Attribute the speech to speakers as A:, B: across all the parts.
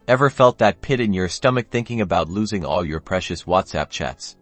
A: Ever felt that pit in your stomach thinking about losing all your precious WhatsApp chats?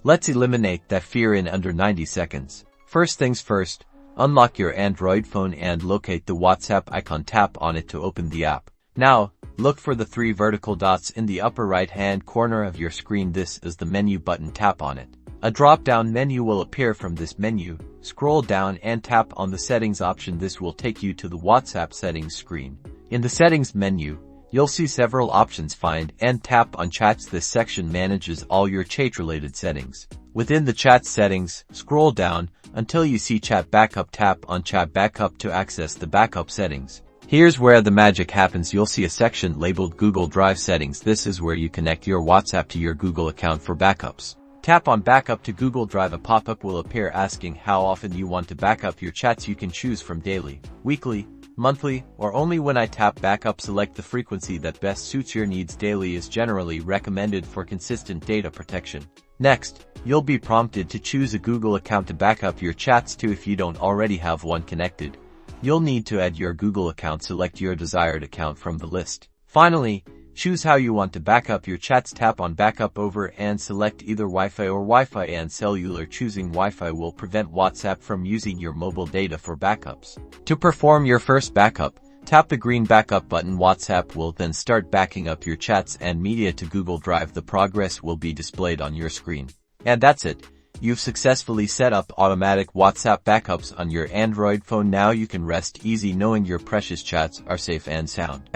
A: Let's eliminate that fear in under 90 seconds. First things first, unlock your Android phone and locate the WhatsApp icon. Tap on it to open the app. Now, look for the 3 vertical dots in the upper right-hand corner of your screen. This is the menu button. Tap on it. A drop-down menu will appear from this menu. Scroll down and tap on the settings option. This will take you to the WhatsApp settings screen. In the settings menu, you'll see several options. Find and tap on chats. This section manages all your chat-related settings. Within the chat settings, scroll down until you see chat backup. Tap on chat backup to access the backup settings. Here's where the magic happens. You'll see a section labeled Google Drive settings. This is where you connect your WhatsApp to your Google account for backups. Tap on backup to Google Drive. A pop-up will appear asking how often you want to backup your chats. You can choose from daily, weekly, monthly, or only when I tap backup. Select the frequency that best suits your needs. Daily is generally recommended for consistent data protection. Next, you'll be prompted to choose a Google account to backup your chats to. If you don't already have one connected, you'll need to add your Google account. Select your desired account from the list. Finally, choose how you want to backup your chats. Tap on backup over and select either Wi-Fi or Wi-Fi and cellular. Choosing Wi-Fi will prevent WhatsApp from using your mobile data for backups. To perform your first backup, tap the green backup button. WhatsApp will then start backing up your chats and media to Google Drive. The progress will be displayed on your screen. And that's it. You've successfully set up automatic WhatsApp backups on your Android phone. Now you can rest easy knowing your precious chats are safe and sound.